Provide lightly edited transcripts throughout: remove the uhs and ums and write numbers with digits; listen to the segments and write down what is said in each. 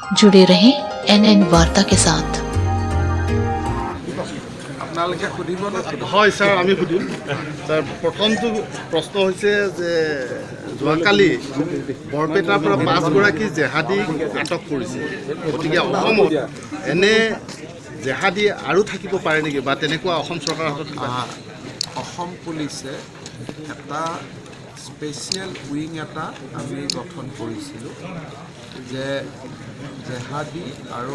जुड़े रहें NN वार्ता के साथ। হয় স্যাৰ, আমি সুধিম স্যাৰ। প্ৰথমটো প্ৰশ্ন হৈছে যে যোৱাকালি বৰপেটাৰ পৰা 5গৰাকী জেহাদীক আটক কৰিছে, গতিকে অসমত এনে জেহাদী আৰু থাকিব পাৰে নেকি, বা তেনেকুৱা অসম চৰকাৰৰ হাতত? অসম পুলিচে এটা স্পেচিয়েল উইং এটা আমি গঠন কৰিছিলোঁ যে জেহাদী আৰু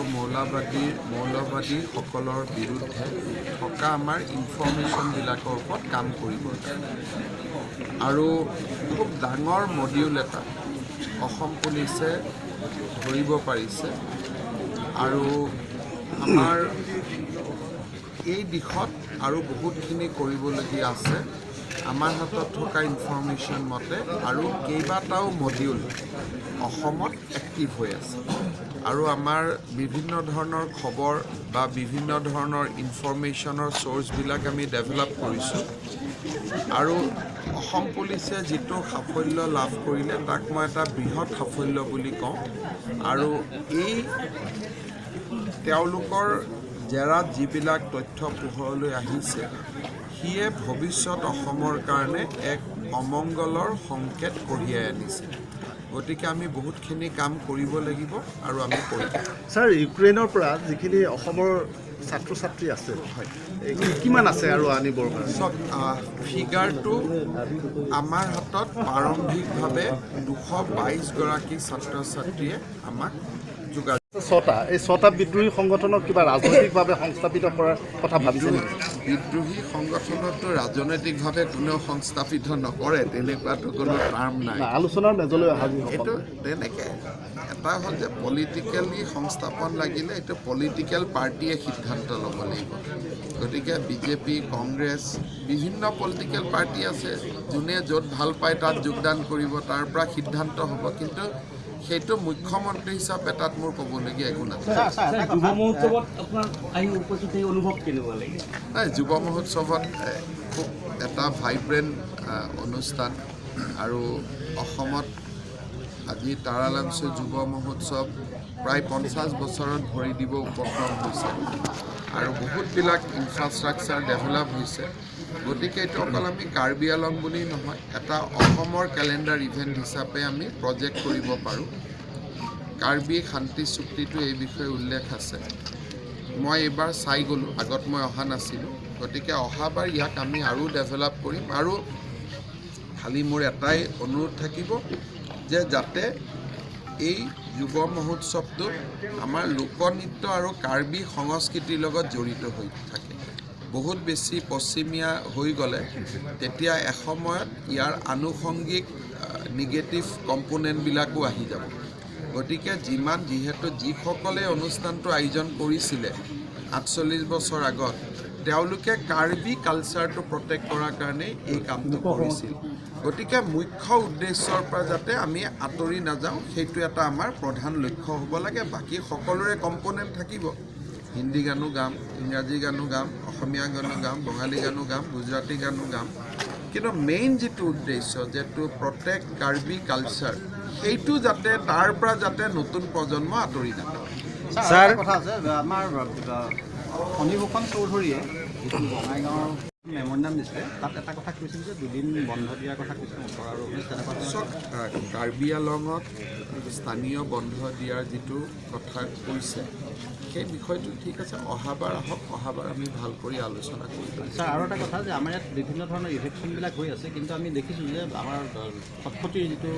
মৌলবাদীসকলৰ বিৰুদ্ধে থকা আমাৰ ইনফৰ্মেশ্যনবিলাকৰ ওপৰত কাম কৰিবৰ কাৰণে। আৰু খুব ডাঙৰ মডিউল এটা অসম পুলিচে ধৰিব পাৰিছে। আৰু আমাৰ এই দিশত আৰু বহুতখিনি কৰিবলগীয়া আছে। আমাৰ হাতত থকা ইনফৰ্মেশ্যন মতে আৰু কেইবাটাও মডিউল অসমত এক্টিভ হৈ আছে। আৰু আমাৰ বিভিন্ন ধৰণৰ খবৰ বা বিভিন্ন ধৰণৰ ইনফৰ্মেশ্যনৰ চ'ৰ্চবিলাক আমি ডেভেলপ কৰিছোঁ। আৰু অসম পুলিচে যিটো সাফল্য লাভ কৰিলে তাক মই এটা বৃহৎ সাফল্য বুলি কওঁ। আৰু এই তেওঁলোকৰ জেৰাত যিবিলাক তথ্য পোহৰলৈ আহিছে, সিয়ে ভৱিষ্যত অসমৰ কাৰণে এক অমংগলৰ সংকেত কঢ়িয়াই আনিছে। গতিকে আমি বহুতখিনি কাম কৰিব লাগিব আৰু আমি কৰিম। ছাৰ, ইউক্ৰেইনৰ পৰা যিখিনি অসমৰ ছাত্ৰ ছাত্ৰী আছে, কিমান আছে আৰু আনিবৰ কাৰণে? চব ফিগাৰটো আমাৰ হাতত প্ৰাৰম্ভিকভাৱে 222গৰাকী ছাত্ৰ ছাত্ৰীয়ে আমাক যোগাযোগ। এই ছটা বিদ্ৰোহী সংগঠনক কিবা ৰাজনৈতিকভাৱে সংস্থাপিত কৰাৰ কথা ভাবিছে নেকি? বিদ্ৰোহী সংগঠনতো ৰাজনৈতিকভাৱে কোনেও সংস্থাপিত নকৰে, তেনেকুৱাতো কোনো টাৰ্ম নাই। আলোচনাৰ মেজলৈ অহা এইটো তেনেকৈ এটা হ'ল যে পলিটিকেলি সংস্থাপন লাগিলে এইটো পলিটিকেল পাৰ্টিয়ে সিদ্ধান্ত ল'ব লাগিব। গতিকে বিজেপি, কংগ্ৰেছ, বিভিন্ন পলিটিকেল পাৰ্টি আছে, যোনে য'ত ভাল পায় তাত যোগদান কৰিব, তাৰ পৰা সিদ্ধান্ত হ'ব। কিন্তু সেইটো মুখ্যমন্ত্ৰী হিচাপে তাত মোৰ ক'বলগীয়া একো নাই। যুৱ মহোৎসৱত খুব এটা ভাইব্ৰেণ্ট অনুষ্ঠান। আৰু অসমত আজি তাৰালাংচু যুৱ মহোৎসৱ প্ৰায় 50 বছৰত ভৰি দিব উপক্ৰম হৈছে আৰু বহুতবিলাক ইনফ্ৰাষ্ট্ৰাকচাৰ ডেভেলপ হৈছে। গতিকে এইটো অকল আমি কাৰ্বি আলং বুলি নহয়, এটা অসমৰ কেলেণ্ডাৰ ইভেণ্ট হিচাপে আমি প্ৰজেক্ট কৰিব পাৰোঁ। কাৰ্বি শান্তি চুক্তিটো এই বিষয়ে উল্লেখ আছে। মই এইবাৰ চাই গ'লোঁ, আগত মই অহা নাছিলোঁ। গতিকে অহাবাৰ ইয়াক আমি আৰু ডেভেলপ কৰিম। আৰু খালি মোৰ এটাই অনুৰোধ থাকিব যে যাতে এই যুৱ মহোৎসৱটোত আমাৰ লোকনৃত্য আৰু কাৰ্বি সংস্কৃতিৰ লগত জড়িত হৈ থাকে। বহুত বেছি পশ্চিমীয়া হৈ গ'লে তেতিয়া এসময়ত ইয়াৰ আনুষংগিক নিগেটিভ কম্পোনেণ্টবিলাকো আহি যাব। গতিকে যিহেতু যিসকলে অনুষ্ঠানটো আয়োজন কৰিছিলে 48 বছৰ আগত, তেওঁলোকে কাৰ্বি কালচাৰটো প্ৰটেক্ট কৰাৰ কাৰণে এই কামটো কৰিছিল। গতিকে মুখ্য উদ্দেশ্যৰ পৰা যাতে আমি আঁতৰি নাযাওঁ, সেইটো এটা আমাৰ প্ৰধান লক্ষ্য হ'ব লাগে। বাকী সকলোৰে কম্পোনেণ্ট থাকিব। হিন্দী গানো গাম, ইংৰাজী গানো গাম, অসমীয়া গানো গাম, বঙালী গানো গাম, গুজৰাটী গানো গাম। কিন্তু মেইন যিটো উদ্দেশ্য যে টু প্ৰটেক্ট কাৰ্বি কালচাৰ, সেইটো যাতে তাৰ পৰা যাতে নতুন প্ৰজন্ম আঁতৰি নাযায়। ছাৰ, কথা আছে আমাৰ অনিভূষণ চৌধুৰীয়ে যিটো বঙাইগাঁৱৰ মেমৰিয়াম দিছিলে, তাত এটা কথা কৈছিল যে 2 দিন বন্ধ দিয়াৰ কথা কৈছিল। কাৰ্বি আলঙত স্থানীয় বন্ধ দিয়াৰ যিটো কথা কৈছে, সেই বিষয়টো ঠিক আছে। অহাবাৰ আহক, অহাবাৰ আমি ভাল কৰি আলোচনা কৰিম। ছাৰ, আৰু এটা কথা যে আমাৰ ইয়াত বিভিন্ন ধৰণৰ ইভেকশ্যনবিলাক হৈ আছে, কিন্তু আমি দেখিছোঁ যে আমাৰ খটখটিৰ যিটো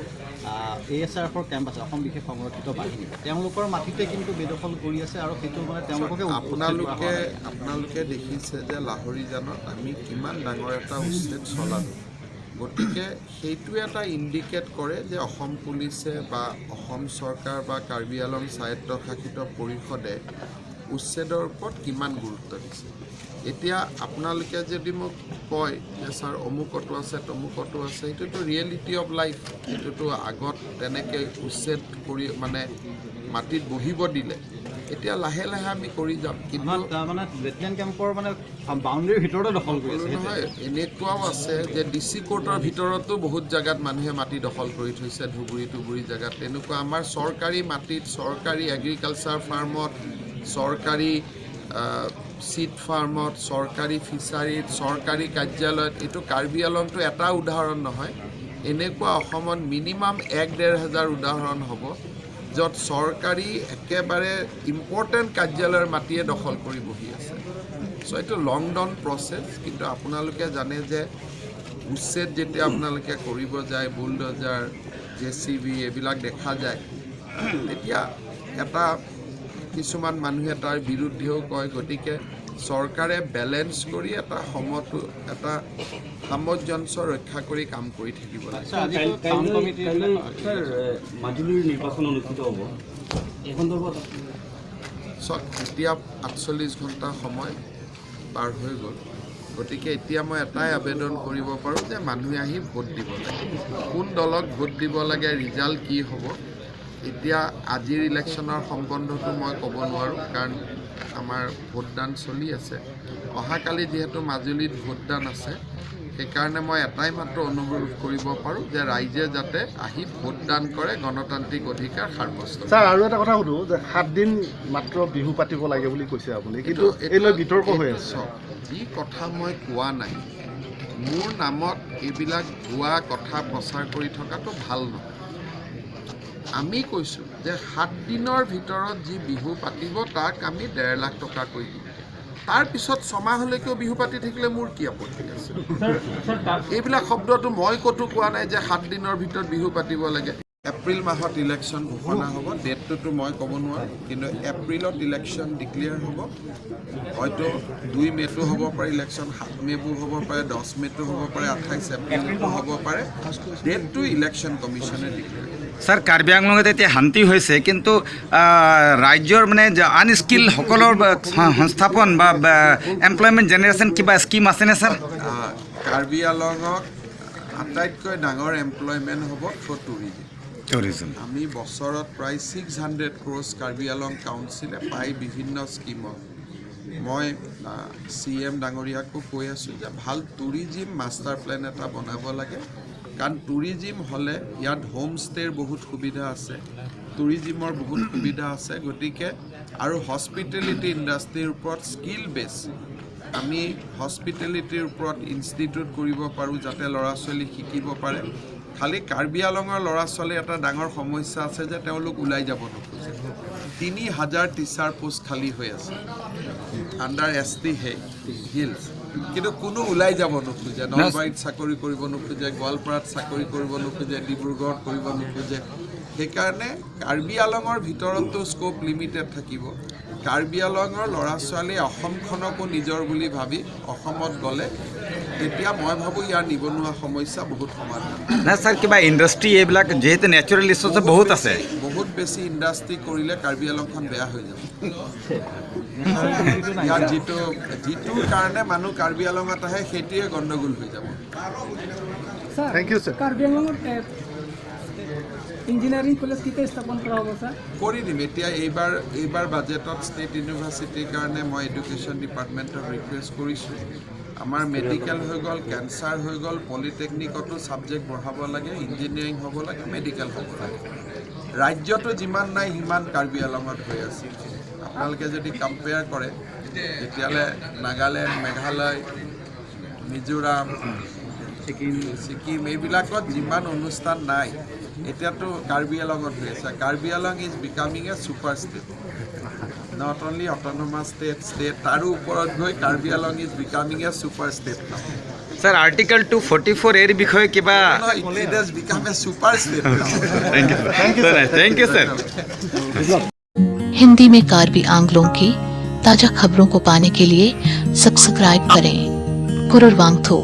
ASRFৰ কেম্প আছে, অসম বিশেষ সংৰক্ষিত বাহিনী, তেওঁলোকৰ মাটিতে কিন্তু বেদখল কৰি আছে। আৰু সেইটো মানে তেওঁলোককে আপোনালোকে দেখিছে যে লাহৰীজানত আমি কিমান ডাঙৰ এটা উচ্ছেদ চলালোঁ। গতিকে সেইটোৱে এটা ইণ্ডিকেট কৰে যে অসম পুলিচে বা অসম চৰকাৰ বা কাৰ্বি আলং স্বায়ত্তশাসিত পৰিষদে উচ্ছেদৰ ওপৰত কিমান গুৰুত্ব দিছে। এতিয়া আপোনালোকে যদি মোক কয় যে ছাৰ অমুকতো আছে তমুকতো আছে, সেইটোতো ৰিয়েলিটি অফ লাইফ। সেইটোতো আগত তেনেকৈ উচ্ছেদ কৰি মানে মাটিত বহিব দিলে এতিয়া লাহে লাহে আমি কৰি যাম। কিন্তু মানে ৱেটলেণ্ড কেম্পৰ মানে বাউণ্ডেৰীৰ ভিতৰতে দখল কৰি আছে নহয়, এনেকুৱাও আছে যে DC কোৰ্টৰ ভিতৰতো বহুত জেগাত মানুহে মাটি দখল কৰি থৈছে, ধুবুৰী জেগাত। তেনেকুৱা আমাৰ চৰকাৰী মাটিত, চৰকাৰী এগ্ৰিকালচাৰ ফাৰ্মত, চৰকাৰী চিট ফাৰ্মত, চৰকাৰী ফিচাৰীত, চৰকাৰী কাৰ্যালয়ত, এইটো কাৰ্বি আংলংটো এটা উদাহৰণ নহয়, এনেকুৱা অসমত মিনিমাম 1-1.5 হাজাৰ উদাহৰণ হ'ব য'ত চৰকাৰী একেবাৰে ইম্পৰ্টেণ্ট কাৰ্যালয়ৰ মাটিয়ে দখল কৰি বহি আছে। চ' এইটো লং ডাউন প্ৰচেছ। কিন্তু আপোনালোকে জানে যে উচ্ছেদ যেতিয়া আপোনালোকে কৰিব যায়, বুলডজাৰ, JCB এইবিলাক দেখা যায়, তেতিয়া এটা কিছুমান মানুহে তাৰ বিৰুদ্ধেও কয়। গতিকে চৰকাৰে বেলেঞ্চ কৰি এটা সামঞ্জস্য ৰক্ষা কৰি কাম কৰি থাকিব লাগে। মাজুলীৰ নিৰ্বাচন অনুষ্ঠিত হ'ব এই সন্দৰ্ভত চাওক, এতিয়া 48 ঘণ্টা সময় পাৰ হৈ গ'ল। গতিকে এতিয়া মই এটাই আবেদন কৰিব পাৰোঁ যে মানুহে আহি ভোট দিব লাগে। কোন দলক ভোট দিব লাগে, ৰিজাল্ট কি হ'ব, এতিয়া আজিৰ ইলেকশ্যনৰ সম্বন্ধটো মই ক'ব নোৱাৰোঁ, কাৰণ আমাৰ ভোটদান চলি আছে। অহাকালি যিহেতু মাজুলীত ভোটদান আছে, সেইকাৰণে মই এটাই মাত্ৰ অনুৰোধ কৰিব পাৰোঁ যে ৰাইজে যাতে আহি ভোটদান কৰে, গণতান্ত্ৰিক অধিকাৰ সাব্যস্ত। ছাৰ, আৰু এটা কথা সুধোঁ যে 7 দিন মাত্ৰ বিহু পাতিব লাগে বুলি কৈছে আপুনি, কিন্তু এইলৈ বিতৰ্ক হৈ আছে। যি কথা মই কোৱা নাই, মোৰ নামত এইবিলাক ভুৱা কথা প্ৰচাৰ কৰি থকাটো ভাল নহয়। আমি কৈছোঁ যে 7 দিনৰ ভিতৰত যি বিহু পাতিব তাক আমি 1.5 লাখ টকা কৰি দিম। তাৰপিছত 6 মাহলৈকেও বিহু পাতি থাকিলে মোৰ কি আপত্তি আছে? এইবিলাক শব্দটো মই ক'তো কোৱা নাই যে 7 দিনৰ ভিতৰত বিহু পাতিব লাগে। এপ্ৰিল মাহত ইলেকশ্যন ঘোষণা হ'ব, ডেটটোতো মই ক'ব নোৱাৰোঁ, কিন্তু এপ্ৰিলত ইলেকশ্যন ডিক্লেয়াৰ হ'ব। হয়তো 2 মে'টো হ'ব পাৰে ইলেকশ্যন, 7 মে'টো হ'ব পাৰে, 10 মে'টো হ'ব পাৰে, 28 এপ্ৰিলটো হ'ব পাৰে। ডেটটো ইলেকশ্যন কমিশ্যনে ডিক্লেয়াৰ কৰিব। স্যাৰ, কাৰ্বি আংলঙত এতিয়া শান্তি হৈছে, কিন্তু ৰাজ্যৰ মানে আনস্কিলসকলৰ সংস্থাপন বা এমপ্লয়মেণ্ট জেনেৰেশ্যন কিবা স্কিম আছেনে ছাৰ? কাৰ্বি আংলঙক আটাইতকৈ ডাঙৰ এমপ্লয়মেণ্ট হ'ব থ্ৰু টুৰিজিম। আমি বছৰত প্ৰায় 600 crores কাৰ্বি আংলং কাউন্সিলে পাই বিভিন্ন স্কিমত। মই CM ডাঙৰীয়াকো কৈ আছোঁ যে ভাল টুৰিজিম মাষ্টাৰ প্লেন এটা বনাব লাগে, কাৰণ টুৰিজিম হ'লে ইয়াত হোম ষ্টেৰ বহুত সুবিধা আছে, টুৰিজিমৰ বহুত সুবিধা আছে। গতিকে আৰু হস্পিটেলিটি ইণ্ডাষ্ট্ৰীৰ ওপৰত স্কিল বেছ আমি হস্পিটেলিটিৰ ওপৰত ইনষ্টিটিউট কৰিব পাৰোঁ, যাতে ল'ৰা ছোৱালী শিকিব পাৰে। খালি কাৰ্বি আংলঙৰ ল'ৰা ছোৱালীৰ এটা ডাঙৰ সমস্যা আছে যে তেওঁলোক ওলাই যাব নোখোজে। 3000 টিচাৰ পোষ্ট খালী হৈ আছে আণ্ডাৰ ST হিলছ, কিন্তু কোনো ওলাই যাব নোখোজে। নলবাৰীত চাকৰি কৰিব নোখোজে, গোৱালপাৰাত চাকৰি কৰিব নোখোজে, ডিব্ৰুগড়ত কৰিব নোখোজে। সেইকাৰণে কাৰ্বি আংলঙৰ ভিতৰতো স্ক'প লিমিটেড থাকিব। কাৰ্বি আংলঙৰ ল'ৰা ছোৱালীয়ে অসমখনকো নিজৰ বুলি ভাবি অসমত গ'লে তেতিয়া মই ভাবোঁ ইয়াৰ নিবনুৱা সমস্যা বহুত সমাধান। নাই ছাৰ, কিবা ইণ্ডাষ্ট্ৰী এইবিলাক যিহেতু নেচাৰেল ৰিচোৰ্চ বহুত আছে, বহুত বেছি ইণ্ডাষ্ট্ৰী কৰিলে কাৰ্বি আংলংখন বেয়া হৈ যাব। ইয়াৰ যিটোৰ কাৰণে মানুহ কাৰ্বি আংলঙত আহে সেইটোৱে গণ্ডগোল হৈ যাব। Thank you sir. কাৰ্বি আংলঙত ইঞ্জিনিয়াৰিং কলেজ কেতিয়া স্থাপন কৰা হ'ব ছাৰ? কৰি দিম। এতিয়া এইবাৰ বাজেটত ষ্টেট ইউনিভাৰ্চিটিৰ কাৰণে মই এডুকেশ্যন ডিপাৰ্টমেণ্টক ৰিকুৱেষ্ট কৰিছোঁ। আমাৰ মেডিকেল হৈ গ'ল, কেঞ্চাৰ হৈ গ'ল, পলিটেকনিকতো ছাবজেক্ট বঢ়াব লাগে, ইঞ্জিনিয়াৰিং হ'ব লাগে, মেডিকেল হ'ব লাগে। ৰাজ্যটো যিমান নাই সিমান কাৰ্বি আংলঙত হৈ আছে। আপোনালোকে যদি কম্পেয়াৰ কৰে তেতিয়াহ'লে নাগালেণ্ড, মেঘালয়, মিজোৰাম, ছিকিম এইবিলাকত যিমান অনুষ্ঠান নাই, এতিয়াতো কাৰ্বি আংলঙত হৈ আছে। Karbi Anglong is becoming a super state, not only autonomous state, তাৰো ওপৰত গৈ Karbi Anglong is becoming a super state now. Sir, article 244 এর বিষয়ে কিবা? It has become a super state now. Thank you sir. Hindi में कार्बी आंगलों की ताजा खबरों को पाने के लिए सब्सक्राइब करें। कुरुर वांगथो।